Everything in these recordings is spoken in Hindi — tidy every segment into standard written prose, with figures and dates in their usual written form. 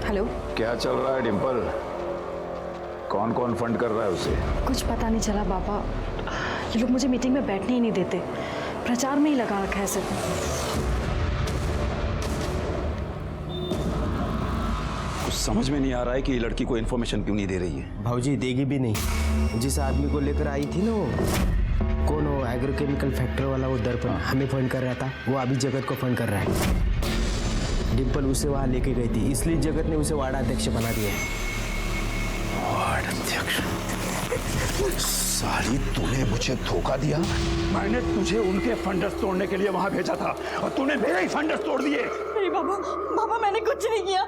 हेलो। क्या चल रहा है डिम्पल? कौन कौन फंड कर रहा है उसे? कुछ पता नहीं चला बाबा, ये लोग मुझे मीटिंग में बैठने ही नहीं देते, प्रचार में ही लगा रखा है सिर्फ। कुछ समझ में नहीं आ रहा है कि ये लड़की को इन्फॉर्मेशन क्यों नहीं दे रही है। भाऊजी देगी भी नहीं। जिस आदमी को लेकर आई थी ना वो, कौन हो, एग्रोकेमिकल फैक्ट्री वाला, वो दर्पण हमें फंड कर रहा था, वो अभी जगत को फंड कर रहा है। डिम्पल उसे वहां लेके गई थी, इसलिए जगत ने उसे वार्ड अध्यक्ष बना दिया है। वार्ड अध्यक्ष? साली, तूने मुझे धोखा दिया। मैंने तुझे उनके फंडर्स तोड़ने के लिए वहां भेजा था और तूने मेरे ही फंडर्स तोड़ दिए। नहीं बाबा, बाबा मैंने कुछ नहीं किया,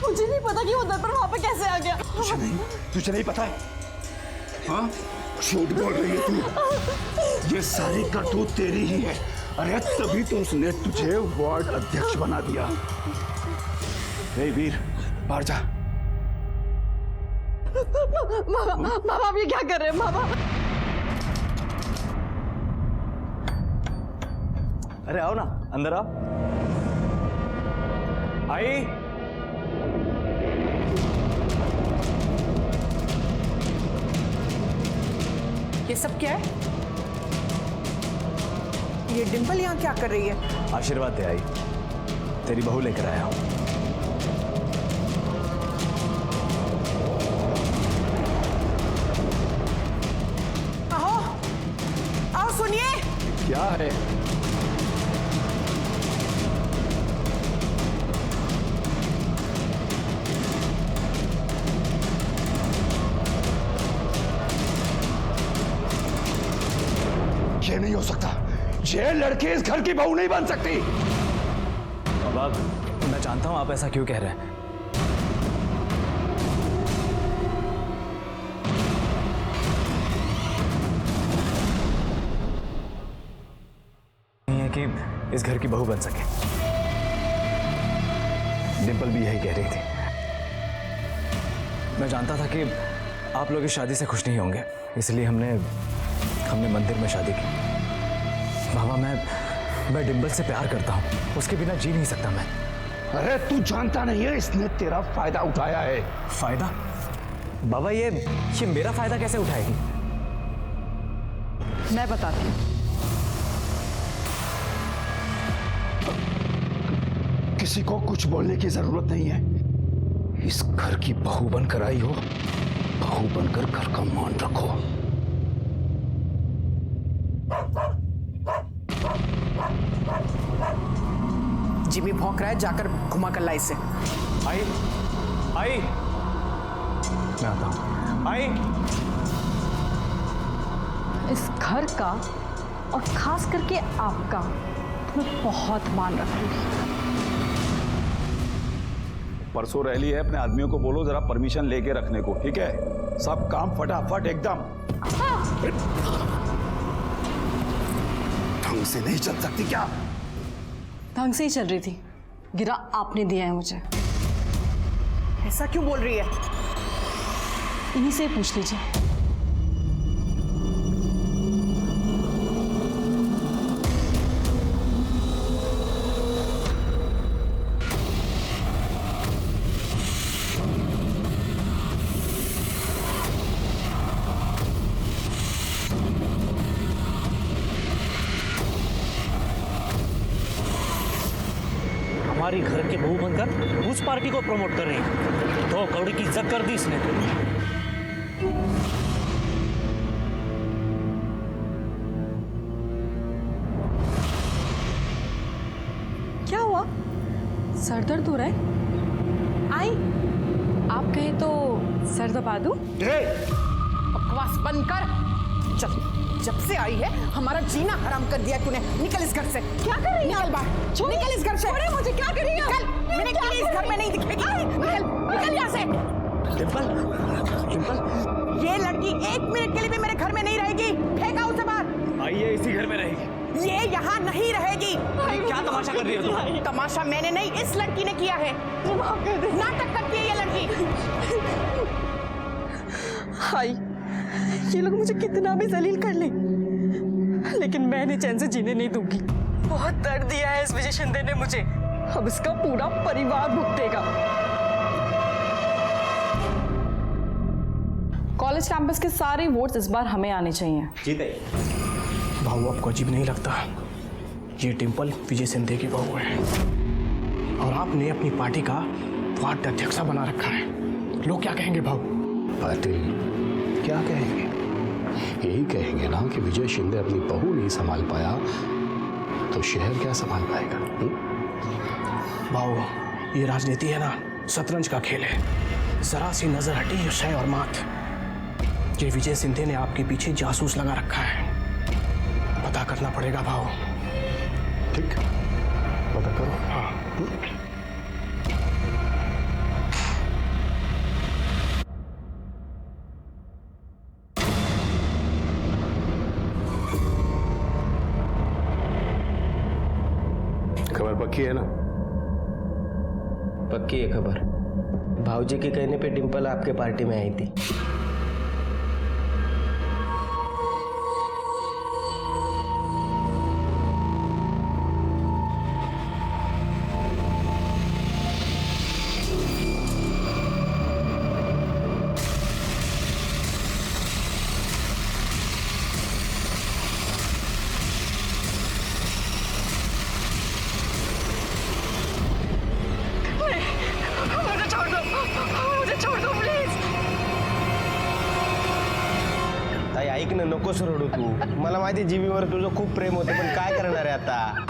मुझे नहीं पता कि वो दर्पण वहां पे कैसे आ गया। तुझे नहीं पता है? हाँ, झूठ बोल रही है तू। ये सारी करतूत तेरी ही है। अरे तभी तो उसने तुझे वार्ड अध्यक्ष बना दिया। हे वीर, बाहर जा। बाबा आप ये क्या कर रहे हैं बाबा? अरे आओ ना, अंदर आओ। आई। ये सब क्या है? ये डिम्पल यहाँ क्या कर रही है? आशीर्वाद दे आई, तेरी बहू लेकर आया हूं। आओ, आओ सुनिए। क्या है? ये नहीं हो सकता। ये लड़की इस घर की बहू नहीं बन सकती। बाबा, मैं जानता हूं आप ऐसा क्यों कह रहे हैं। नहीं है कि इस घर की बहू बन सके। डिम्पल भी यही कह रही थी। मैं जानता था कि आप लोग इस शादी से खुश नहीं होंगे, इसलिए हमने मंदिर में शादी की। बाबा, मैं डिम्पल से प्यार करता हूँ, उसके बिना जी नहीं सकता मैं। अरे तू जानता नहीं है, इसने तेरा फायदा उठाया है। फायदा? बाबा, ये मेरा फायदा कैसे उठाएगी? मैं बताती हूँ। किसी को कुछ बोलने की जरूरत नहीं है। इस घर की बहू बनकर आई हो, बहू बनकर घर का मान रखो। जिमी भौंक रहा है, जाकर घुमा कर ला इसे। आई, आई, मैं आता हूं। आई। इस घर का और खास करके आपका मैं बहुत मान रखूंगी। परसों रैली है, अपने आदमियों को बोलो जरा परमिशन लेके रखने को, ठीक है? सब काम फटाफट एकदम। ढंग से नहीं चल सकती क्या? ढंग से ही चल रही थी, गिरा आपने दिया है मुझे। ऐसा क्यों बोल रही है? इन्हीं से पूछ लीजिए। हमारी घर के बहू बनकर उस पार्टी को प्रमोट कर रही है। तो कौड़ी की इज्जत कर दी इसने। क्या हुआ? सर दर्द हो रहा है? आई, आप कहे तो सर दबा दूं? बकवास बंद कर। चल, जब से आई है हमारा जीना हराम कर दिया तूने। निकल इस घर से। क्या कर रही है? निकल बाहर। निकल इस घर से। छोड़े मुझे। क्या कर रही है? निकल। मैंने कहा इस घर में नहीं दिखेगी। निकल, निकल यहाँ से। डिम्पल, डिम्पल, ये लड़की 1 मिनट के लिए भी मेरे घर में नहीं रहेगी। फेंका उसे बाहर। आइए, इसी घर में रहेगी। ये यहाँ नहीं रहेगी। क्या तमाशा कर रही हो तुम? तमाशा मैंने नहीं, इस लड़की ने किया है। नाटक करती है ये लड़की। हाय, ये लोग मुझे कितना भी जलील कर ले, लेकिन मैं इन्हें चैन से जीने नहीं दूंगी। बहुत दर्द दिया है इस विजय शिंदे ने मुझे, अब इसका पूरा परिवार भुगतेगा। कॉलेज कैंपस के सारे वोट्स इस बार हमें आने चाहिए। जी ताई। भाऊ आपको अजीब नहीं लगता? ये डिम्पल विजय सिंधे की बहू है और आपने अपनी पार्टी का वार्ड अध्यक्ष बना रखा है। लोग क्या कहेंगे भाऊ? पाटिल क्या कहेंगे? यही कहेंगे ना कि विजय शिंदे अपनी बहू नहीं संभाल पाया तो शहर क्या संभाल पाएगा? भाऊ ये राजनीति है ना, शतरंज का खेल है। जरा सी नजर हटी ये शय और मात। ये विजय सिंधे ने आपके पीछे जासूस लगा रखा है। पता करना पड़ेगा भाऊ। ठीक, पता करो। हाँ। खबर पक्की है ना? पक्की है खबर। भाऊजी के कहने पे डिम्पल आपके पार्टी में आई थी। ताई ऐक ना, नकोस रडू तू। मला माहिती जीवीवर तुझं खूप प्रेम होतं, पण काय करणार आहे आता?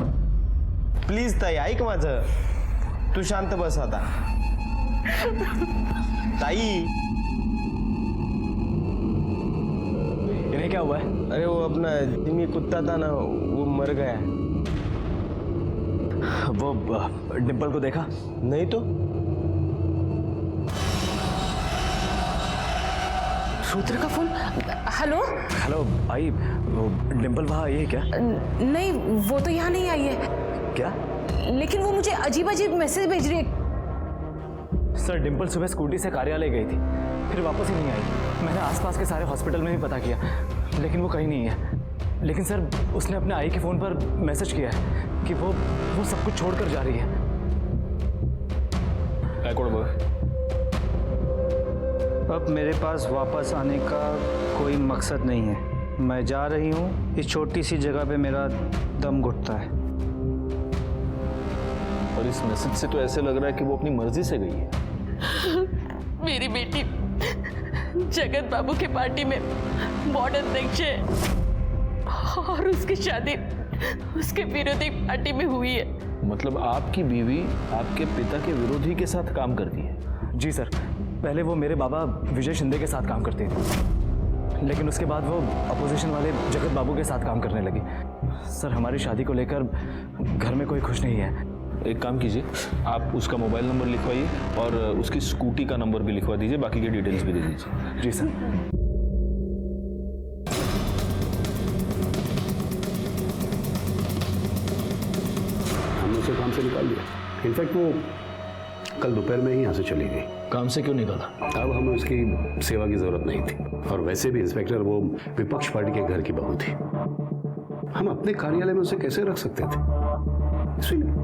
प्लीज ताई ऐक माझं, तू शांत बस आता। ताई इन्हें क्या हुआ है? अरे वो अपना जिमी कुत्ता था ना, वो मर गया। वो डिम्पल को देखा? नहीं तो रुद्र का फोन। हेलो। हेलो भाई, वो डिम्पल वहाँ आई है क्या? नहीं, वो तो यहाँ नहीं आई है। क्या? लेकिन वो मुझे अजीब अजीब मैसेज भेज रही है। सर डिम्पल सुबह स्कूटी से कार्यालय गई थी, फिर वापस ही नहीं आई। मैंने आसपास के सारे हॉस्पिटल में भी पता किया, लेकिन वो कहीं नहीं है। लेकिन सर उसने अपने आई के फ़ोन पर मैसेज किया है कि वो सब कुछ छोड़कर जा रही है। अब मेरे पास वापस आने का कोई मकसद नहीं है। मैं जा रही हूँ। इस छोटी सी जगह पे मेरा दम घुटता है। और इस मैसेज से तो ऐसे लग रहा है कि वो अपनी मर्जी से गई है। मेरी बेटी जगत बाबू के पार्टी में वार्ड अध्यक्ष है और उसकी शादी उसके विरोधी पार्टी में हुई है। मतलब आपकी बीवी आपके पिता के विरोधी के साथ काम करती है? जी सर, पहले वो मेरे बाबा विजय शिंदे के साथ काम करती थी, लेकिन उसके बाद वो अपोजिशन वाले जगत बाबू के साथ काम करने लगी। सर हमारी शादी को लेकर घर में कोई खुश नहीं है। एक काम कीजिए, आप उसका मोबाइल नंबर लिखवाइए और उसकी स्कूटी का नंबर भी लिखवा दीजिए, बाकी की डिटेल्स भी दे दीजिए। जी सर। हमने उसे काम से निकाल दिया। इनफैक्ट वो कल दोपहर में ही यहाँ से चली गई। काम से क्यों निकाला? अब हमें उसकी सेवा की जरूरत नहीं थी, और वैसे भी इंस्पेक्टर वो विपक्ष पार्टी के घर की बहू थी। हम अपने कार्यालय में उसे कैसे रख सकते थे? इसलिए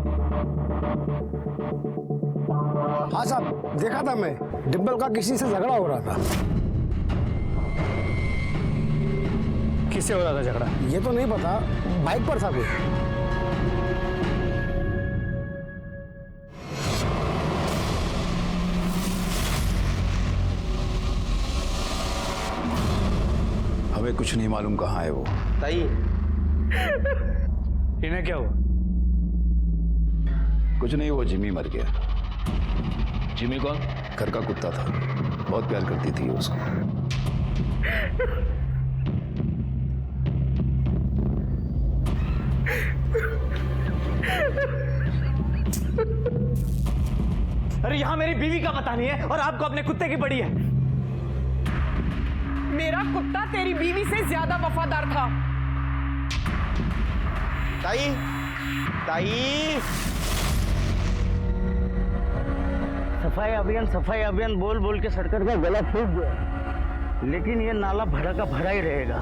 हाँ साहब, देखा था मैं, डिम्पल का किसी से झगड़ा हो रहा था। किससे हो रहा था झगड़ा? ये तो नहीं पता, बाइक पर था कोई। हमें कुछ नहीं मालूम कहाँ है वो। ताई इन्हें क्या हुआ? कुछ नहीं, वो जिमी मर गया। जिमी कौन? घर का कुत्ता था, बहुत प्यार करती थी उसको। अरे यहाँ मेरी बीवी का पता नहीं है और आपको अपने कुत्ते की पड़ी है। मेरा कुत्ता तेरी बीवी से ज्यादा वफादार था। ताई ताई सफाई अभियान बोल बोल के सरकार का गला फूट गया, लेकिन ये नाला भरा का भरा ही रहेगा।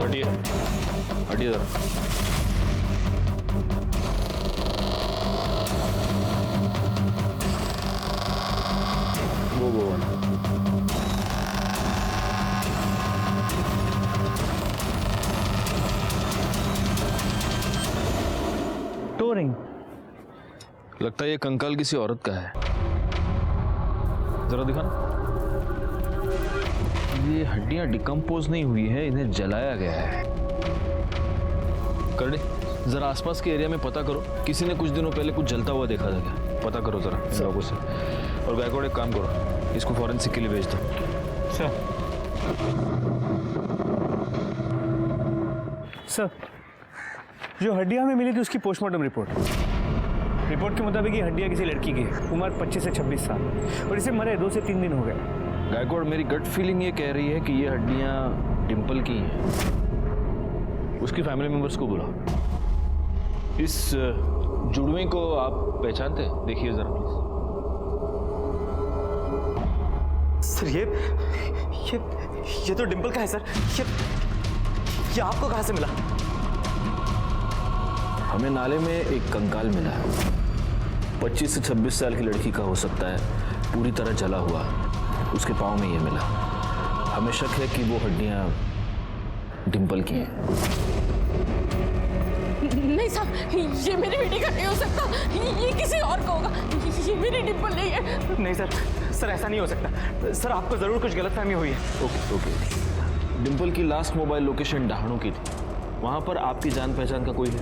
हटिए हटिए जरा। वो टोरिंग लगता है ये कंकाल किसी औरत का है। जरा दिखाना। ये हड्डियां डिकम्पोज नहीं हुई है, इन्हें जलाया गया है। करने जरा आसपास के एरिया में पता करो, किसी ने कुछ दिनों पहले कुछ जलता हुआ देखा था क्या? पता करो जरा इन लोगों से। और गायकवाड़ एक काम करो, इसको फॉरेंसिक के लिए भेज दो। सर, जो हड्डियां हमें मिली थी उसकी पोस्टमार्टम रिपोर्ट के मुताबिक ये हड्डियां किसी लड़की की है, उम्र 25 से 26 साल, और इसे मरे 2 से 3 दिन हो गए। गायकवाड़, मेरी गट फीलिंग ये कह रही है कि ये हड्डियां डिम्पल की हैं। उसकी फैमिली मेंबर्स को बुलाओ। इस जुड़वे को आप पहचानते हैं? देखिए जरा प्लीज। सर ये तो डिम्पल का है सर। ये आपको कहाँ से मिला? हमें नाले में एक कंकाल मिला है। 25 से 26 साल की लड़की का हो सकता है, पूरी तरह जला हुआ। उसके पाँव में ये मिला। हमें शक है कि वो हड्डियां डिम्पल की हैं। नहीं साहब, ये मेरी बेटी का नहीं हो सकता, ये किसी और का होगा। ये मेरी डिम्पल नहीं है। नहीं सर ऐसा नहीं हो सकता। सर आपको जरूर कुछ गलतफहमी हुई है। ओके। डिम्पल की लास्ट मोबाइल लोकेशन डहाणू की थी। वहां पर आपकी जान पहचान का कोई है?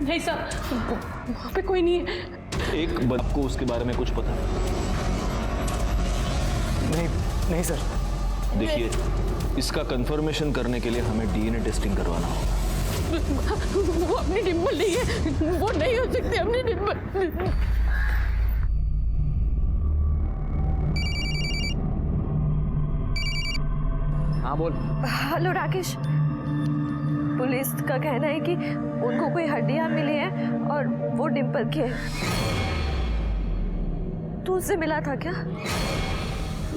नहीं साहब, वहाँ पे कोई नहीं है। एक बात, आपको उसके बारे में कुछ पता? नहीं सर। देखिए, इसका कंफर्मेशन करने के लिए हमें डीएनए टेस्टिंग करवाना होगा। वो अपनी डिम्पल नहीं है, वो नहीं हो सकती अपनी डिम्पल। हाँ बोल। हेलो राकेश, पुलिस का कहना है कि उनको कोई हड्डियां मिली हैं और वो डिम्पल की है। तू उससे मिला था क्या?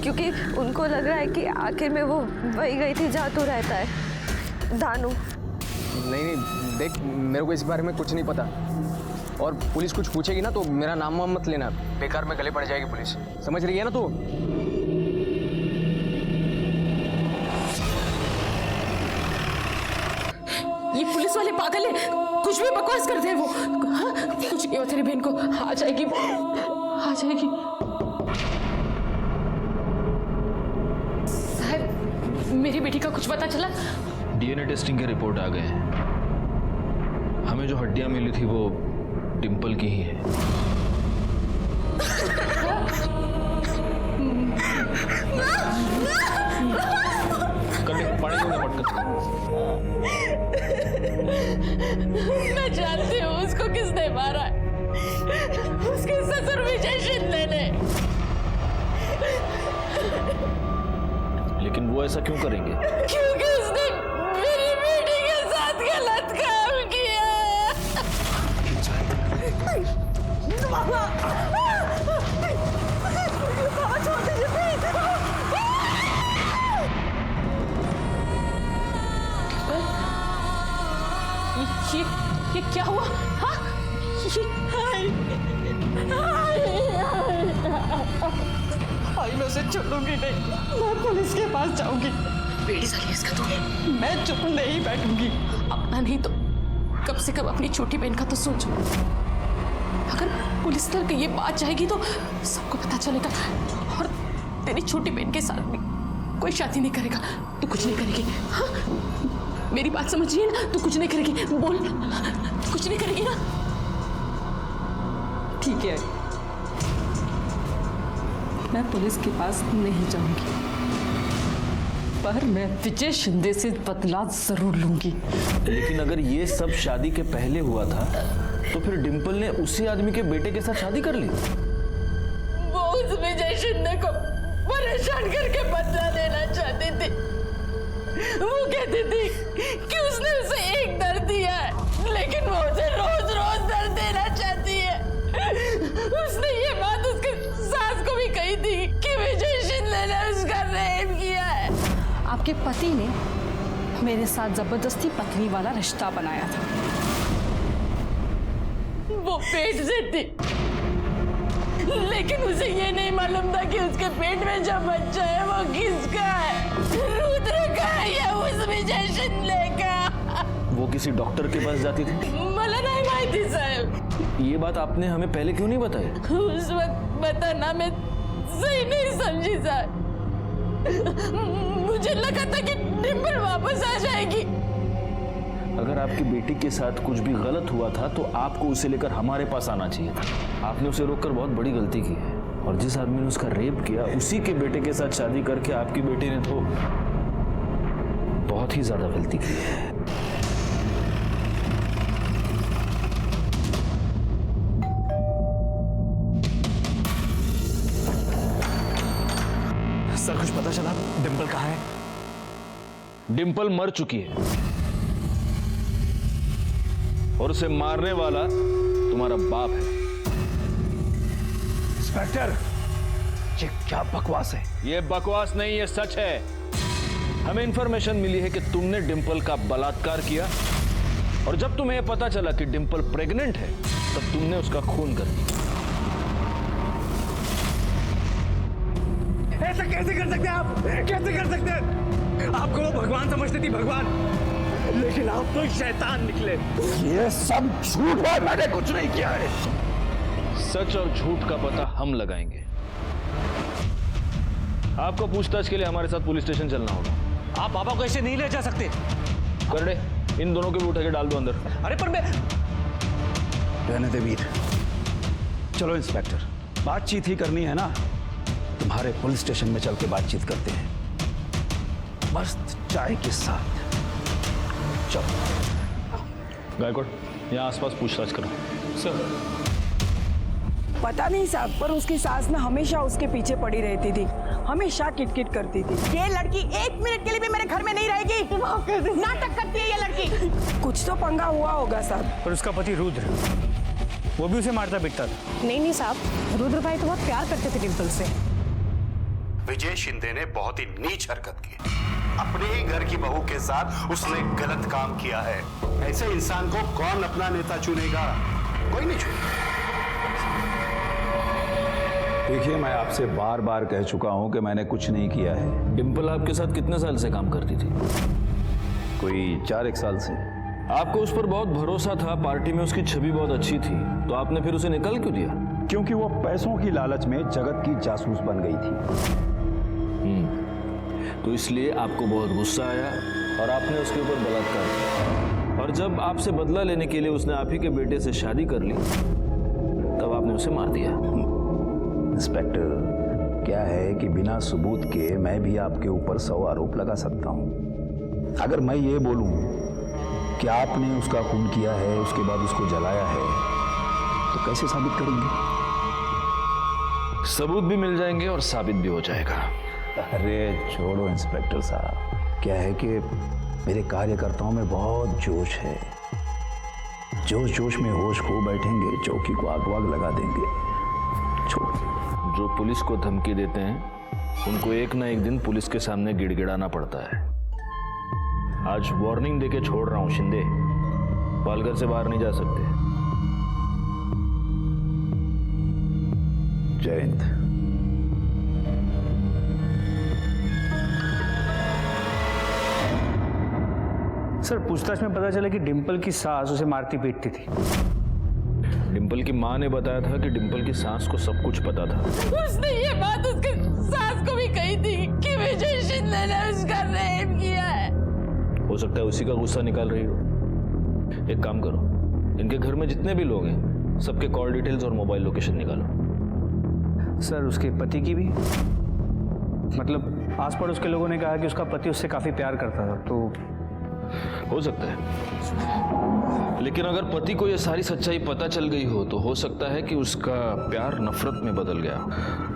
क्योंकि उनको लग रहा है कि आखिर में वो वही गई थी जहाँ तू रहता है, दानू। नहीं देख, मेरे को इस बारे में कुछ नहीं पता, और पुलिस कुछ पूछेगी ना तो मेरा नाम वाम मत लेना, बेकार में गले पड़ जाएगी पुलिस। समझ रही है ना तू? ये पुलिस वाले पागल है, कुछ भी बकवास करते हैं वो। हाँ, कुछ नहीं हो तेरी बहन को, आ जाएगी वो, आ जाएगी। साहब, मेरी बेटी का कुछ पता चला? डीएनए टेस्टिंग के रिपोर्ट आ गए हैं। हमें जो हड्डियां मिली थी वो डिम्पल की ही है। पानी दूंगा पटकन। मैं जानती हूँ उसको किसने मारा है, उसके ससुर विजय शिंदे ने। लेकिन वो ऐसा क्यों करेंगे? क्योंकि उसने मेरी बेटी के साथ गलत काम किया। ये क्या हुआ? हाँ? मैं उसे छोड़ूंगी नहीं, मैं पुलिस के पास जाऊंगी। बेटी साली इसका तो मैं चुप नहीं बैठूंगी। अपना नहीं तो कम से कम अपनी छोटी बहन का तो सोचो। अगर पुलिस तक ये बात जाएगी तो सबको पता चलेगा, और तेरी छोटी बहन के साथ भी कोई शादी नहीं करेगा तो कुछ नहीं करेगी। हाँ? मेरी बात समझिए ना, तू कुछ नहीं करेगी, बोल कुछ नहीं करेगी ना? ठीक है, मैं पुलिस के पास नहीं जाऊंगी, पर मैं विजय शिंदे से बदला जरूर लूंगी। लेकिन अगर ये सब शादी के पहले हुआ था तो फिर डिम्पल ने उसी आदमी के बेटे के साथ शादी कर ली। वो उस विजय शिंदे को परेशान करके बदला लेना चाहती थी। वो कहती थी कि उसने उसे एक दर्द दिया है, लेकिन वो उसे रोज रोज दर्द देना चाहती है। उसने ये बात उसके सास को भी कही थी कि विजय शिंदे ने उसका रेप किया है। आपके पति ने मेरे साथ जबरदस्ती पत्नी वाला रिश्ता बनाया था। वो पेट से थी, लेकिन उसे ये नहीं मालूम था कि उसके पेट में जो बच्चा है वो किसका है, रुद्र का है या उस विजय शिंदे का। वो किसी डॉक्टर के पास जाती थी? मला नहीं माहिती साहब। ये बात आपने हमें पहले क्यों नहीं बताई? उस वक्त बताना मैं सही नहीं समझी साहब। मुझे लगा था कि डिम्पल वापस आ जाएगी। अगर आपकी बेटी के साथ कुछ भी गलत हुआ था तो आपको उसे लेकर हमारे पास आना चाहिए था। आपने उसे रोककर बहुत बड़ी गलती की है, और जिस आदमी ने उसका रेप किया उसी के बेटे के साथ शादी करके आपकी बेटी ने तो बहुत ही ज्यादा गलती की है। सर कुछ पता चला डिम्पल कहाँ है? डिम्पल मर चुकी है और उसे मारने वाला तुम्हारा बाप है। इंस्पेक्टर, ये क्या बकवास है? ये बकवास नहीं, ये सच है। हमें इंफॉर्मेशन मिली है कि तुमने डिम्पल का बलात्कार किया, और जब तुम्हें यह पता चला कि डिम्पल प्रेग्नेंट है तब तुमने उसका खून कर दिया। ऐसा कैसे कर सकते हैं आप? कैसे कर सकते हैं? आपको वो भगवान समझती थी, भगवान, लेकिन आप तो शैतान निकले। ये सब झूठ है, मैंने कुछ नहीं किया है। सच और झूठ का पता हम लगाएंगे। आपको पूछताछ के लिए हमारे साथ पुलिस स्टेशन चलना होगा। आप बाबा को ऐसे नहीं ले जा सकते। करड़े, इन दोनों के भी उठा के डाल दो अंदर। अरे पर मैं रहने दे वीर। चलो इंस्पेक्टर, बातचीत ही करनी है ना, तुम्हारे पुलिस स्टेशन में चल के बातचीत करते हैं, मस्त चाय के साथ। चलो। गायकवाड़, यहाँ आसपास पूछताछ करो। सर। पता नहीं साहब, पर उसकी सास ना हमेशा उसके पीछे पड़ी रहती थी, हमेशा किटकिट करती थी। ये लड़की 1 मिनट के लिए भी मेरे घर में नहीं रहेगी। नाटक करती है ये लड़की। कुछ तो पंगा हुआ होगा साहब। पर उसका पति रुद्र, वो भी उसे मारता पीटता था। नहीं साहब, रुद्र भाई तो बहुत प्यार करते थे डिम्पल से। विजय शिंदे ने बहुत ही नीच हरकत की, अपने ही घर की बहू के साथ उसने गलत काम किया है। ऐसे इंसान को कौन अपना नेता चुनेगा? कोई नहीं चुनेगा। देखिए, मैं आपसे बार बार कह चुका हूं कि मैंने कुछ नहीं किया है। डिम्पल आपके साथ कितने साल से काम करती थी? कोई 4-1 साल से। आपको उस पर बहुत भरोसा था, पार्टी में उसकी छवि बहुत अच्छी थी, तो आपने फिर उसे निकाल क्यों दिया? क्योंकि वो पैसों की लालच में जगत की जासूस बन गई थी। तो इसलिए आपको बहुत गुस्सा आया और आपने उसके ऊपर बलात्कार किया, और जब आपसे बदला लेने के लिए उसने आप ही के बेटे से शादी कर ली तब आपने उसे मार दिया। इंस्पेक्टर, क्या है कि बिना सबूत के मैं भी आपके ऊपर 100 आरोप लगा सकता हूं। अगर मैं ये बोलूं कि आपने उसका खून किया है, उसके बाद उसको जलाया है, तो कैसे साबित करेंगे? सबूत भी मिल जाएंगे और साबित भी हो जाएगा। अरे छोड़ो इंस्पेक्टर साहब, क्या है कि मेरे कार्यकर्ताओं में बहुत जोश है। जोश जोश में होश खो बैठेंगे, चौकी को आग वाग लगा देंगे। छोड़ो। जो पुलिस को धमकी देते हैं उनको एक ना एक दिन पुलिस के सामने गिड़गिड़ाना पड़ता है। आज वार्निंग देके छोड़ रहा हूं शिंदे, पालघर से बाहर नहीं जा सकते। जय हिंद। सर, पूछताछ में पता चला कि डिम्पल की सास उसे मारती पीटती थी। डिम्पल की माँ ने बताया था कि डिम्पल की सास को सब कुछ पता था। उसने ये बात उसके सास को भी कही थी कि विजय शिंदे ने उसका रेप किया है। हो सकता है उसी का गुस्सा निकाल रही हो। एक काम करो, इनके घर में जितने भी लोग हैं सबके कॉल डिटेल्स और मोबाइल लोकेशन निकालो। सर, उसके पति की भी? मतलब आस पड़ोस के लोगों ने कहा कि उसका पति उससे काफी प्यार करता था, तो हो सकता है। लेकिन अगर पति को यह सारी सच्चाई पता चल गई हो तो हो सकता है कि उसका प्यार नफरत में बदल गया।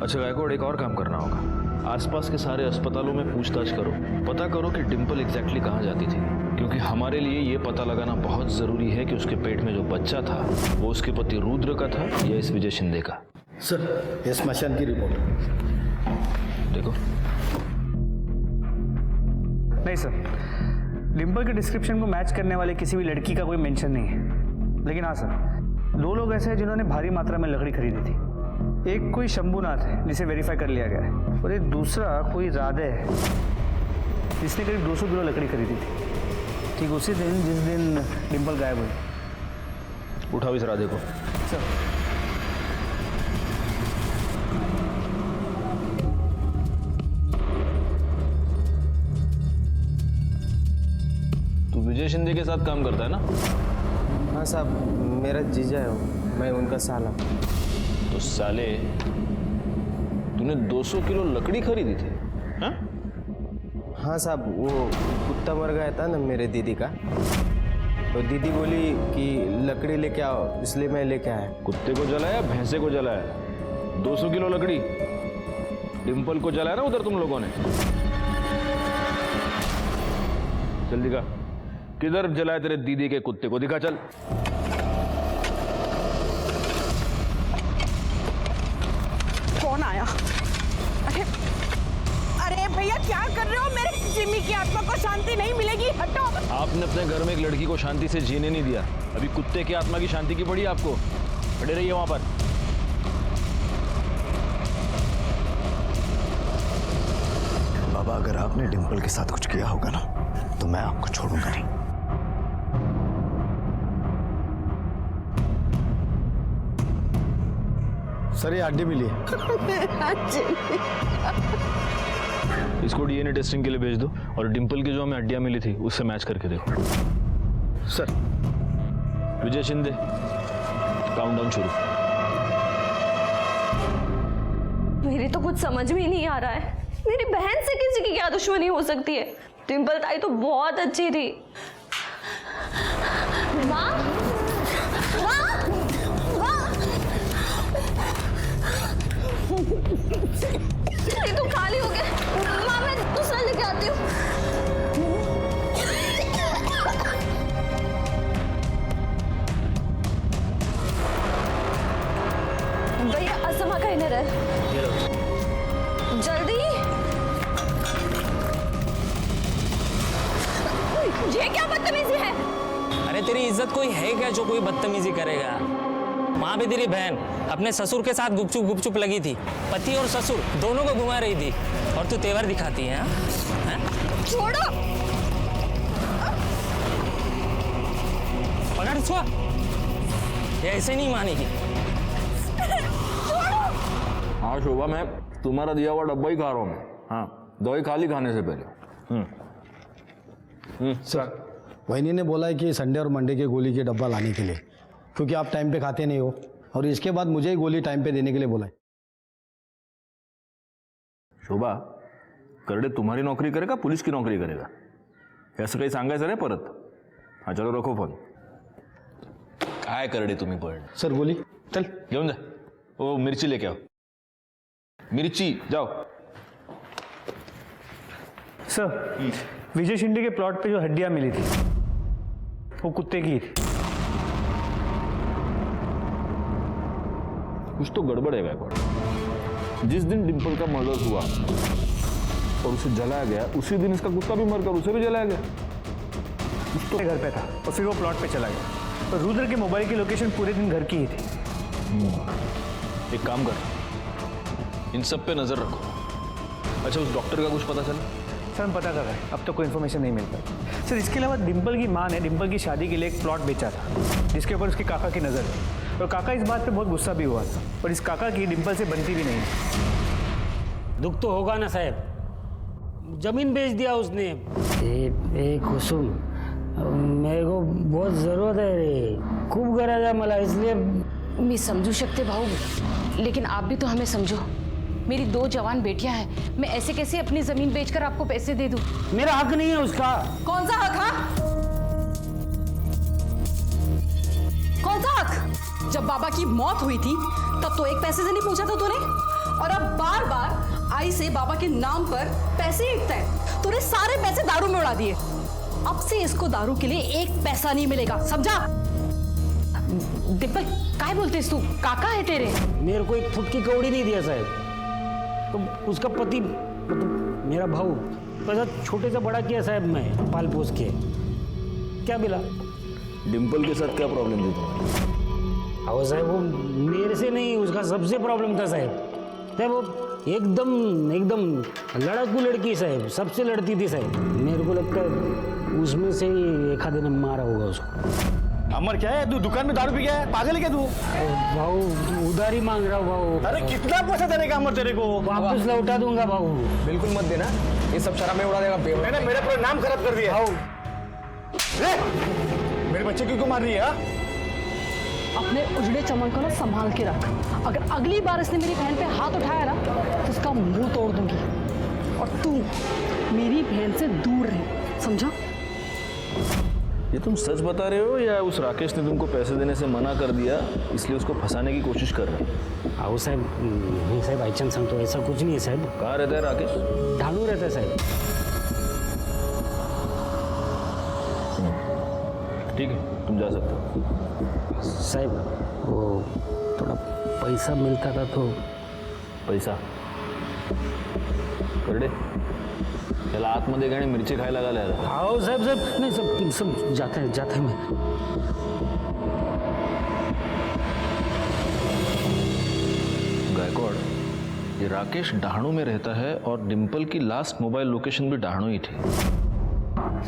अच्छा गायकवाड़, एक और काम करना होगा। आसपास के सारे अस्पतालों में पूछताछ करो, पता करो कि डिम्पल एग्जैक्टली कहाँ जाती थी, क्योंकि हमारे लिए ये पता लगाना बहुत जरूरी है कि उसके पेट में जो बच्चा था वो उसके पति रुद्र का था या इस विजय शिंदे का। सर, ये स्मशान की रिपोर्ट। देखो। नहीं सर, डिम्पल के डिस्क्रिप्शन को मैच करने वाले किसी भी लड़की का कोई मेंशन नहीं है, लेकिन हाँ सर, 2 लोग ऐसे हैं जिन्होंने भारी मात्रा में लकड़ी खरीदी थी। एक कोई शंभूनाथ है जिसे वेरीफाई कर लिया गया है, और एक दूसरा कोई राधे है जिसने करीब 200 किलो लकड़ी खरीदी थी, ठीक उसी दिन जिस दिन डिम्पल गायब हुई। उठाओ इस राधे को। सर तू विजय शिंदे के साथ काम करता है ना? हाँ साहब, मेरा जीजा है वो, मैं उनका साला। तो साले तूने 200 किलो लकड़ी खरीदी थी? हाँ? हाँ साहब, वो कुत्ता मर गया था ना मेरे दीदी का, तो दीदी बोली कि लकड़ी लेके आओ, इसलिए मैं लेके आया। कुत्ते को जलाया, भैंसे को जलाया? 200 किलो लकड़ी डिम्पल को जलाया ना उधर तुम लोगों ने? चल दिखा, किधर जलाया तेरे दीदी के कुत्ते को, दिखा चल। कौन आया? अरे भैया क्या कर रहे हो? मेरे जिमी की आत्मा को शांति नहीं मिलेगी, हटो। आपने अपने घर में एक लड़की को शांति से जीने नहीं दिया, अभी कुत्ते की आत्मा की शांति की पड़ी आपको? खड़े रहिए वहां पर। बाबा, अगर आपने डिम्पल के साथ कुछ किया होगा ना, तो मैं आपको छोड़ूंगा नहीं। सर ये हड्डी मिली है। इसको डीएनए टेस्टिंग के लिए भेज दो, और डिम्पल की जो हमें हड्डियां मिली थी उससे मैच करके देखो। सर। विजय शिंदे, काउंटडाउन शुरू। मेरी तो कुछ समझ में ही नहीं आ रहा है, मेरी बहन से किसी की क्या दुश्मनी हो सकती है? डिम्पल ताई तो बहुत अच्छी थी। माँ, ये तो खाली हो गया। माँ, मैं दूसरा लेके आती हूँ। भैया असमा का इनर है, जल्दी। ये क्या बदतमीजी है? अरे तेरी इज्जत कोई है क्या जो कोई बदतमीजी करेगा? माँ भी तेरी बहन अपने ससुर के साथ गुपचुप गुपचुप लगी थी, पति और ससुर दोनों को घुमा रही थी, और तू तेवर दिखाती है? छोड़ो। पकड़ छुआ, ये ऐसे नहीं मानेगी। हाँ शोभा, मैं तुम्हारा दिया हुआ डब्बा ही खा रहा हूँ मैं। हाँ, दवाई खा ली खाने से पहले। सर, वहीनी ने बोला है कि संडे और मंडे के गोली के डब्बा लाने के लिए, क्योंकि आप टाइम पे खाते नहीं हो, और इसके बाद मुझे ही गोली टाइम पे देने के लिए बोला है। शोभा, करडे तुम्हारी नौकरी करेगा, पुलिस की नौकरी करेगा? असं काही सांगायचं रे परत? हाँ चलो रखो फोन। काय करडे तुम्ही पण? सर गोली चल घेऊन जा। ओ मिर्ची लेके आओ, मिर्ची जाओ। सर, विजय शिंदे के प्लॉट पे जो हड्डियां मिली थी वो कुत्ते की थी। कुछ तो गड़बड़ है गायकवाड़। जिस दिन डिम्पल का मर्डर हुआ और उसे जलाया गया, उसी दिन इसका कुत्ता भी मरकर उसे भी जलाया गया। कुछ तो घर पे था और फिर वो प्लॉट पे चला गया, और रुद्र के मोबाइल की लोकेशन पूरे दिन घर की ही थी। एक काम कर, इन सब पे नजर रखो। अच्छा, उस डॉक्टर का कुछ पता चला? सर हम पता कर रहे हैं, अब तक कोई इन्फॉर्मेशन नहीं मिल पाई। सर इसके अलावा डिम्पल की माँ ने डिम्पल की शादी के लिए एक प्लॉट बेचा था, जिसके ऊपर उसके काका की नज़र है, और काका इस बात पे बहुत गुस्सा भी हुआ था, और इस काका की डिम्पल से बनती भी नहीं। दुख तो होगा ना साहब, जमीन बेच दिया उसने। ए कुसुम, मेरे को बहुत जरूरत है रे, खूप गरज आहे मला, इसलिए मैं समझू शकते भाऊ, लेकिन आप भी तो हमें समझो। मेरी 2 जवान बेटियां हैं, मैं ऐसे कैसे अपनी जमीन बेचकर आपको पैसे दे दूं? मेरा हक नहीं है उसका। कौन सा हक? हाँ, कौन सा हक? जब बाबा की मौत हुई थी तब तो एक पैसे से नहीं पूछा था तूने, और अब बार बार आई से बाबा के नाम पर पैसे इकता है। तूने सारे पैसे दारू में उड़ा दिए, अब से इसको दारू के लिए 1 पैसा नहीं मिलेगा, समझा? डिम्पल काय बोलतेस तू? काका है तेरे। मेरे को एक फुट की कौड़ी नहीं दिया साहब, तो उसका पति मतलब मेरा भाऊ वैसा छोटे से बड़ा किया साहब, मैं पाल पोस के। क्या मिला? डिम्पल के साथ क्या प्रॉब्लम थी तुम्हें? आओ साहब, वो मेरे से नहीं, उसका सबसे प्रॉब्लम था साहब। साहब वो एकदम लड़ाकू लड़की साहब, सबसे लड़ती थी साहब। मेरे को लगता है उसमें से ही एक आधे ने मारा होगा उसको। अमर क्या है, तू दुकान में दारू पी गया है? पागल है क्या तू? भाऊ उधार ही मांग रहा हूँ भाऊ। अरे कितना पैसा देने का अमर तेरे को? वापस लौटा दूंगा भाऊ। बिल्कुल मत देना, ये सब शराब में उड़ा देगा। मैंने मेरा पूरा नाम खराब कर दिया। मेरे बच्चे क्यों मार रही है? अपने उजड़े चमन को ना संभाल के रख। अगर अगली बार इसने मेरी बहन पे हाथ उठाया ना तो उसका मुंह तोड़ दूंगी। और तू मेरी बहन से दूर रहे, समझा? ये तुम सच बता रहे हो या उस राकेश ने तुमको पैसे देने से मना कर दिया इसलिए उसको फंसाने की कोशिश कर रहे हो? आओ साहब, नहीं साहब, आई चांस तो ऐसा कुछ नहीं है साहब। कहाँ रहता है राकेश? ढालू रहता है साहब। ठीक है, तुम जा सकते हो। साहब वो थोड़ा पैसा मिलता था तो। पैसा करडे त्याला आतमध्ये गाणी मिरची खायला घालायला. आओ साहब साहब, नहीं सब जाते हैं मैं. गायकवाड़, ये राकेश डहाणू में रहता है और डिम्पल की लास्ट मोबाइल लोकेशन भी डहाणू ही थी.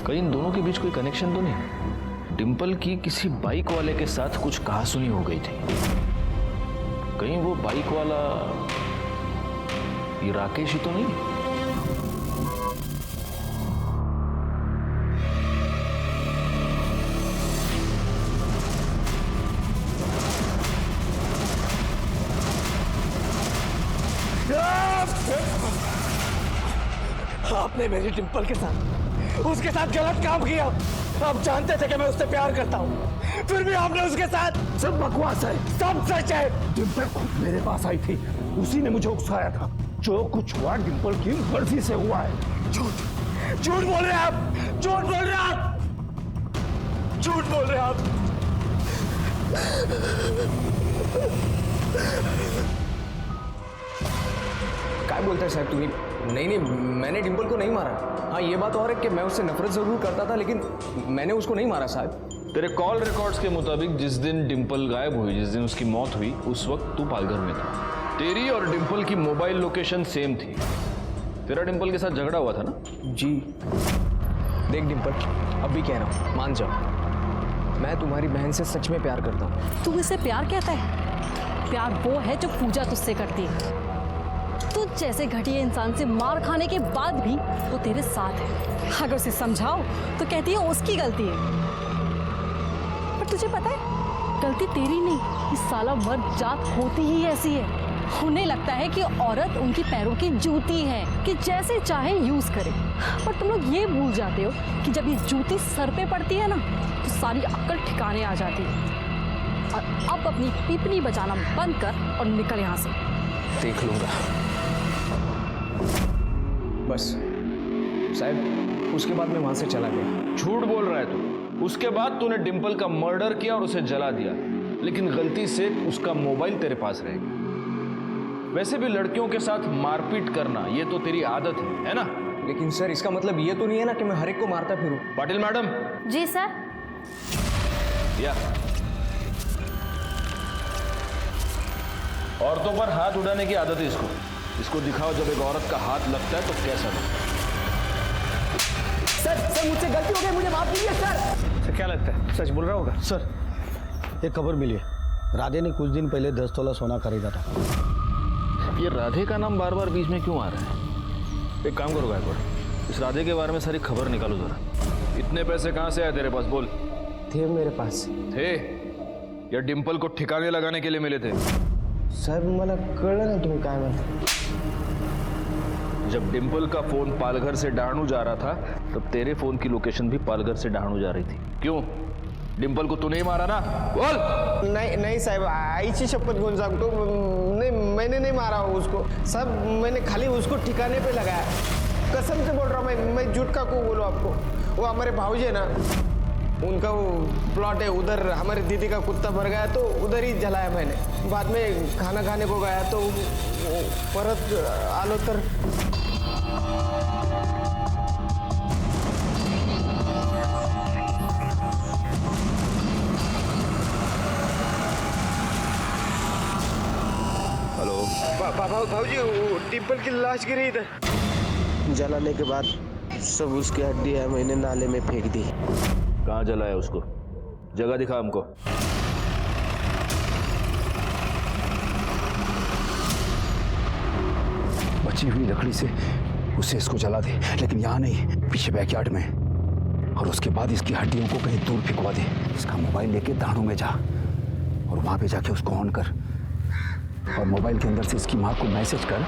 कहीं इन दोनों के बीच कोई कनेक्शन तो नहीं? डिम्पल की किसी बाइक वाले के साथ कुछ कहासुनी हो गई थी. कहीं वो बाइक वाला ये राकेश ही तो नहीं? आपने मेरी डिम्पल के साथ उसके साथ गलत काम किया. आप जानते थे कि मैं उससे प्यार करता हूँ, फिर भी आपने उसके साथ. सब बकवास है, सब सच है. डिम्पल खुद मेरे पास आई थी, उसी ने मुझे उकसाया था. जो कुछ हुआ डिम्पल की मर्जी से हुआ है. झूठ झूठ बोल रहे हैं आप, झूठ बोल रहे हैं आप, झूठ बोल रहे हैं आप. क्या बोलते हैं साहब तुम्ही? नहीं, मैंने डिम्पल को नहीं मारा. हाँ, ये बात और है कि मैं उससे नफरत जरूर करता था, लेकिन मैंने उसको नहीं मारा साहब. तेरे कॉल रिकॉर्ड्स के मुताबिक जिस दिन डिम्पल गायब हुई, जिस दिन उसकी मौत हुई, उस वक्त तू पालघर में था. तेरी और डिम्पल की मोबाइल लोकेशन सेम थी. तेरा डिम्पल के साथ झगड़ा हुआ था ना? जी. देख डिम्पल, अब भी कह रहा हूँ, मान जाओ, मैं तुम्हारी बहन से सच में प्यार करता हूँ. तू इसे प्यार कहता है? प्यार वो है जो पूजा तुझसे करती है. तू जैसे घटिया इंसान से मार खाने के बाद भी वो तेरे साथ है. अगर उसे समझाओ तो कहती है उसकी गलती है. पर तुझे पता है, गलती तेरी नहीं, इस साला मर्द जात होती ही ऐसी है. उन्हें लगता है कि औरत उनकी पैरों की जूती है, कि जैसे चाहे यूज करे. पर तुम लोग ये भूल जाते हो कि जब ये जूती सर पे पड़ती है ना, तो सारी अक्ल ठिकाने आ जाती है. और अब अपनी पीपनी बजाना बंद कर और निकल यहाँ से. देख लूंगा. बस साहब, उसके बाद मैं वहां से चला गया. झूठ बोल रहा है तू. उसके बाद तूने डिम्पल का मर्डर किया और उसे जला दिया, लेकिन गलती से उसका मोबाइल तेरे पास रहेगा. वैसे भी लड़कियों के साथ मारपीट करना ये तो तेरी आदत है ना? लेकिन सर, इसका मतलब ये तो नहीं है ना कि मैं हर एक को मारता फिरूं. पाटिल मैडम. जी सर. या औरतों पर हाथ उड़ाने की आदत है इसको. इसको दिखाओ जब एक औरत का हाथ लगता है तो कैसा लगता है. सर मुझसे गलती हो गई, मुझे माफ कीजिए सर. सर क्या लगता है, सच बोल रहा होगा? सर, एक खबर मिली है. राधे ने कुछ दिन पहले 10 तोला सोना खरीदा था. ये राधे का नाम बार बार बीच में क्यों आ रहा है? एक काम करो गायकवाड़, इस राधे के बारे में सारी खबर निकालो जरा. इतने पैसे कहाँ से आए तेरे पास? बोल. थे मेरे पास. थे या डिम्पल को ठिकाने लगाने के लिए मिले थे? साहेब मला कळलं नाही तुम्ही काय म्हणता. जब डिम्पल का फोन पालघर से डहाणू जा रहा था, तब तेरे फोन की लोकेशन भी पालघर से डहाणू जा रही थी. क्यों? डिम्पल को तू नहीं मारा ना? बोल. नहीं साहब, आईची शपथ घेऊन सांगतो, नहीं मैंने नहीं मारा उसको साहब. मैंने खाली उसको ठिकाने पे लगाया. कसम से बोल रहा हूँ, मैं झूठ का क्यों बोलूँ आपको. वो हमारे भाऊजी है ना, उनका वो प्लॉट है उधर. हमारी दीदी का कुत्ता भर गया तो उधर ही जलाया मैंने. बाद में खाना खाने को गया तो परत आलो तर भाऊजी डिम्पल की लाश गिरी इधर। जलाने के बाद सब उसकी हड्डियां मैंने नाले में फेंक दी। कहाँ जलाया उसको? जगह दिखा हमको। बची हुई लकड़ी से उसे इसको जला दे, लेकिन यहाँ नहीं, पीछे बैकयार्ड में। और उसके बाद इसकी हड्डियों को कहीं दूर फेंकवा दे। इसका मोबाइल लेके दानों में जा और वहां पे जाके उसको ऑन कर, और मोबाइल के अंदर से इसकी माँ को मैसेज कर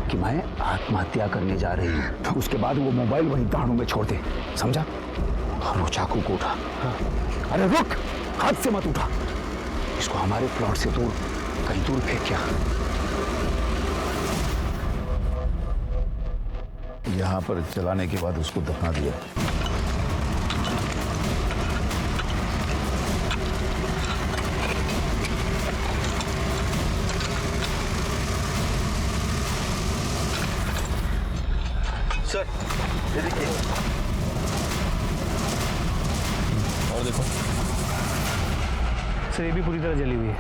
कि मैं आत्महत्या करने जा रही हूँ। उसके बाद वो मोबाइल वहीं दानों में छोड़ दे, समझा? और वो चाकू को उठा। अरे रुक, हाथ से मत उठा, इसको हमारे प्लॉट से दूर कहीं दूर फेंक क्या। यहाँ पर जलाने के बाद उसको दफना दिया। सर ये देखिए, और देखो सर ये भी पूरी तरह जली हुई है।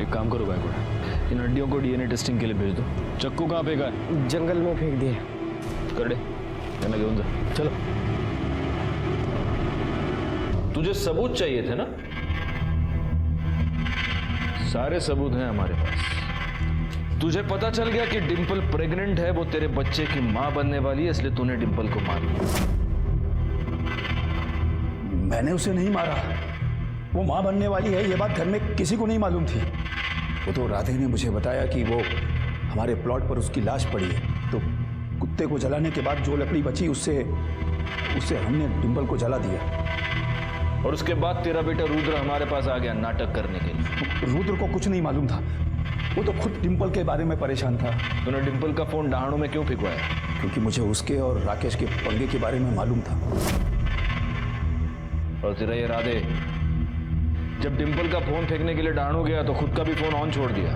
एक काम करो गायकवाड़, इन हड्डियों को डीएनए टेस्टिंग के लिए भेज दो। चक्कू कहाँ फेंका है? जंगल में फेंक दिया। करडे कहना घेऊन जा, चलो। तुझे सबूत चाहिए थे ना? सारे सबूत हैं हमारे पास। तुझे पता चल गया कि डिंपल प्रेग्नेंट है, वो तेरे बच्चे की मां बनने वाली है, इसलिए तूने डिंपल को मार दिया। मैंने उसे नहीं मारा, वो मां बनने वाली है ये बात घर में किसी को नहीं मालूम थी। वो तो राधे ने मुझे बताया कि वो हमारे प्लॉट पर उसकी लाश पड़ी है, तो कुत्ते को जलाने के बाद जो लकड़ी बची उससे हमने डिंपल को जला दिया। और उसके बाद तेरा बेटा रुद्र हमारे पास आ गया नाटक करने के लिए। रुद्र को कुछ नहीं मालूम था, वो तो खुद डिंपल के बारे में परेशान था। तूने डिंपल का फोन डहाणों में क्यों फेंकवाया? क्योंकि मुझे उसके और राकेश के पंगे के बारे में मालूम था। और तेरा ये राधे जब डिंपल का फोन फेंकने के लिए डहाणू गया तो खुद का भी फोन ऑन छोड़ दिया।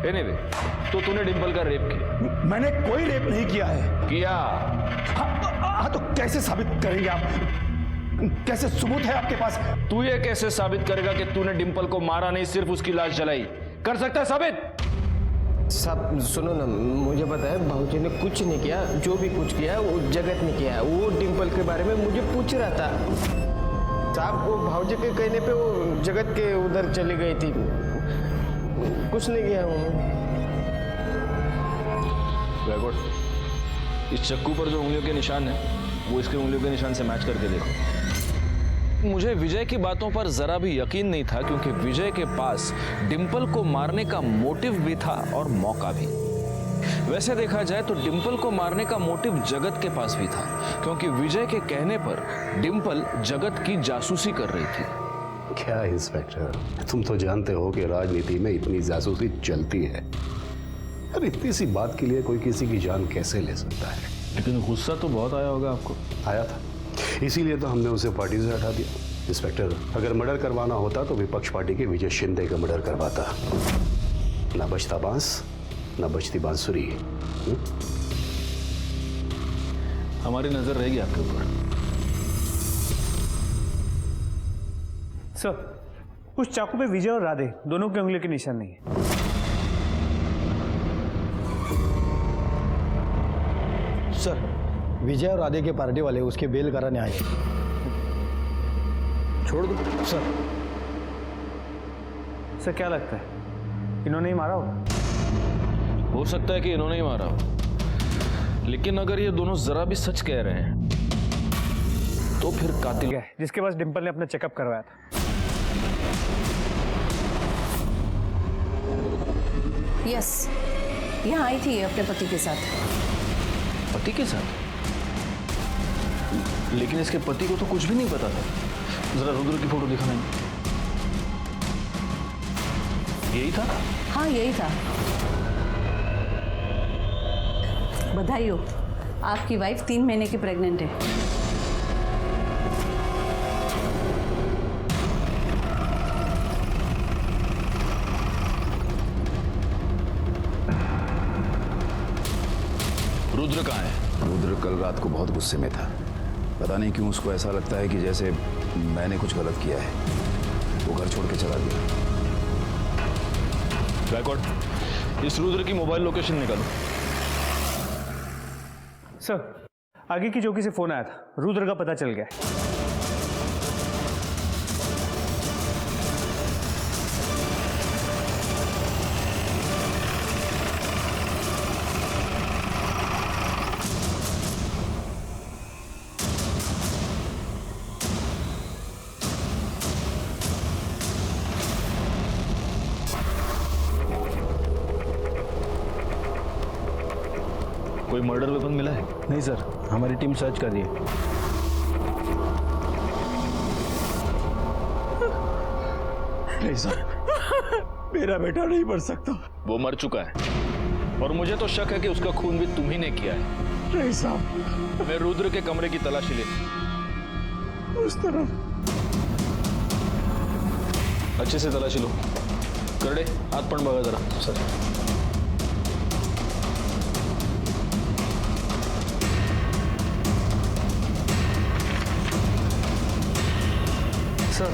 एनीवे, तो तूने डिंपल का रेप किया? मैंने कोई रेप नहीं किया है। किया? हाँ तो कैसे साबित करेंगे आप? कैसे सबूत है आपके पास? तू ये कैसे साबित करेगा कि तूने डिंपल को मारा नहीं, सिर्फ उसकी लाश जलाई? कर सकता है साबित? सब सुनो ना, मुझे पता है भाऊजी ने कुछ नहीं किया। जो भी कुछ किया है वो जगत ने किया है। वो डिंपल के बारे में मुझे पूछ रहा था साहब, वो भाऊजी के कहने पे वो जगत के उधर चली गई थी। कुछ नहीं किया उन्होंने। इस चक्कू पर जो उंगलियों के निशान है वो इसके उंगलियों के निशान से मैच करके देखो। मुझे विजय की बातों पर जरा भी यकीन नहीं था, क्योंकि विजय के पास डिंपल को मारने का मोटिव भी था और मौका भी। वैसे देखा जाए तो डिंपल को मारने का मोटिव जगत के पास भी था, क्योंकि विजय के कहने पर डिंपल जगत की जासूसी कर रही थी। क्या इंस्पेक्टर, तुम तो जानते हो कि राजनीति में इतनी जासूसी चलती है। और इतनी सी बात के लिए कोई किसी की जान कैसे ले सकता है? लेकिन गुस्सा तो बहुत आया होगा आपको। आया था, इसीलिए तो हमने उसे पार्टी से हटा दिया। इंस्पेक्टर, अगर मर्डर करवाना होता तो विपक्ष पार्टी के विजय शिंदे का मर्डर करवाता। ना बचता बांस, ना बचती बांसुरी। हमारी नजर रहेगी आपके ऊपर। सर, उस चाकू पे विजय और राधे दोनों की उंगली के निशान नहीं है। सर, विजय और राधे के पार्टी वाले उसके बेल कराने आए। छोड़ दो सर। सर क्या लगता है, इन्होंने ही मारा होगा? हो सकता है कि इन्होंने ही मारा हो, लेकिन अगर ये दोनों जरा भी सच कह रहे हैं तो फिर कातिल है जिसके पास डिंपल ने अपना चेकअप करवाया था। यस, यहाँ आई थी अपने पति के साथ। पति के साथ? लेकिन इसके पति को तो कुछ भी नहीं पता था। जरा रुद्र की फोटो दिखाना। यही था? हाँ यही था। बधाई हो, आपकी वाइफ 3 महीने की प्रेग्नेंट है। रुद्र कहाँ है? रुद्र कल रात को बहुत गुस्से में था। पता नहीं क्यों उसको ऐसा लगता है कि जैसे मैंने कुछ गलत किया है। वो घर छोड़ के चला गया। गायकवाड़, इस रुद्र की मोबाइल लोकेशन निकालो। सर, आगे की चौकी से फोन आया था, रुद्र का पता चल गया। कोई मर्डर वेपन मिला है? नहीं सर, हमारी टीम सर्च कर रही है। नहीं सर, मेरा बेटा नहीं मर सकता। वो मर चुका है और मुझे तो शक है कि उसका खून भी तुम ही ने किया है। नहीं साहब, मैं रुद्र के कमरे की तलाशी ले। उस तरफ अच्छे से तलाशी लो। करड़े, हाथ पण बघा जरा। Sir, sir,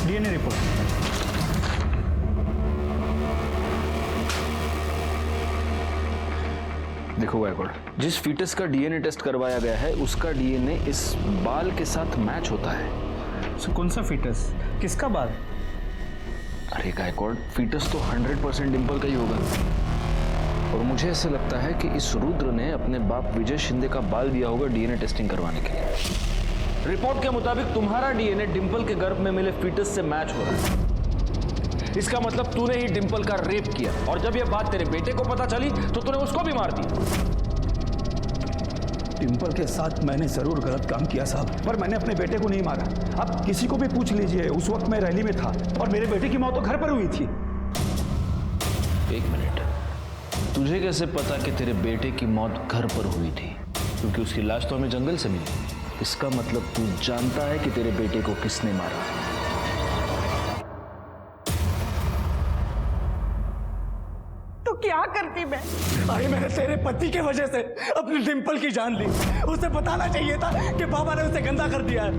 DNA report. देखो गायकवाड़, जिस फीटस का डीएनए टेस्ट करवाया गया है उसका डीएनए इस बाल के साथ मैच होता है। सर, कौन सा फीटस? किसका बाल? अरे गायकवाड़, फीटस तो 100% डिंपल का ही होगा। और मुझे ऐसे लगता है कि इस रुद्र ने अपने बाप विजय शिंदे का बाल दिया होगा डीएनए टेस्टिंग करवाने के लिए। रिपोर्ट के मुताबिक तुम्हारा डीएनए डिंपल के गर्भ में मिले फीटस से मैच हो रहा है। इसका मतलब तूने ही डिंपल का रेप किया, और जब यह बात तेरे बेटे को पता चली तो तूने उसको भी मार दिया। डिंपल के साथ मैंने जरूर गलत काम किया साहब, पर मैंने अपने बेटे को नहीं मारा। आप किसी को भी पूछ लीजिए, उस वक्त मैं रैली में था और मेरे बेटे की मौत तो घर पर हुई थी। एक मिनट, तुझे कैसे पता कि तेरे बेटे की मौत घर पर हुई थी? क्योंकि उसकी लाश तो हमें जंगल से मिली। इसका मतलब तू जानता है कि तेरे बेटे को किसने मारा। तो क्या करती मैं? अरे मैंने तेरे पति के वजह से अपनी डिंपल की जान ली। उसे बताना चाहिए था कि बाबा ने उसे गंदा कर दिया है।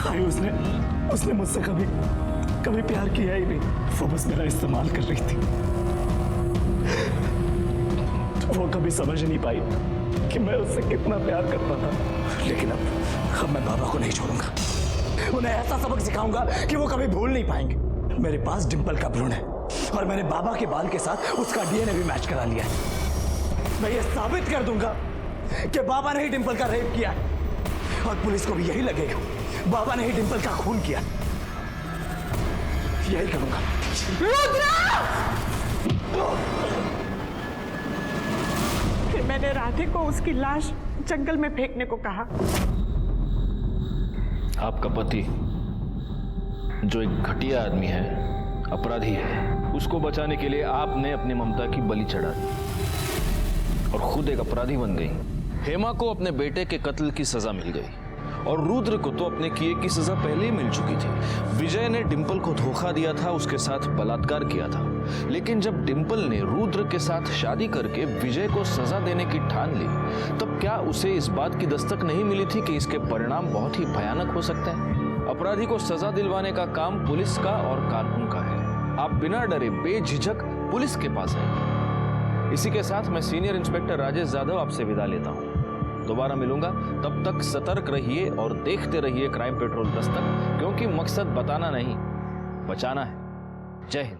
अरे उसने मुझसे कभी प्यार किया ही नहीं। वो बस मेरा इस्तेमाल कर रही थी। वो कभी समझ नहीं पाई कि मैं उससे कितना प्यार करता था। लेकिन अब मैं बाबा को नहीं छोड़ूंगा। उन्हें ऐसा सबक सिखाऊंगा कि वो कभी भूल नहीं पाएंगे। मेरे पास डिंपल का भ्रूण है और मैंने बाबा के बाल के साथ उसका डीएनए भी मैच करा लिया है। मैं ये साबित कर दूंगा कि बाबा ने ही डिंपल का रेप किया है और पुलिस को भी यही लगेगा बाबा ने ही डिंपल का खून किया। यही करूंगा। फिर मैंने राधे को उसकी लाश जंगल में फेंकने को कहा। आपका पति जो एक घटिया आदमी है, अपराधी है, उसको बचाने के लिए आपने अपनी ममता की बलि चढ़ा दी और खुद एक अपराधी बन गई। हेमा को अपने बेटे के कत्ल की सजा मिल गई और रुद्र को तो अपने किए की सजा पहले ही मिल चुकी थी। विजय ने डिंपल को धोखा दिया था, उसके साथ बलात्कार किया था। लेकिन जब डिंपल ने रुद्र के साथ शादी करके विजय को सजा देने की ठान ली, तब क्या उसे इस बात की दस्तक नहीं मिली थी कि इसके परिणाम बहुत ही भयानक हो सकते हैं? अपराधी को सजा दिलवाने का काम पुलिस का और कानून का है। आप बिना डरे बेझिझक पुलिस के पास आइए। इसी के साथ मैं सीनियर इंस्पेक्टर राजेश यादव आपसे विदा लेता हूं। दोबारा मिलूंगा, तब तक सतर्क रहिए और देखते रहिए क्राइम पेट्रोल दस्तक, क्योंकि मकसद बताना नहीं, बचाना है। जय हिंद।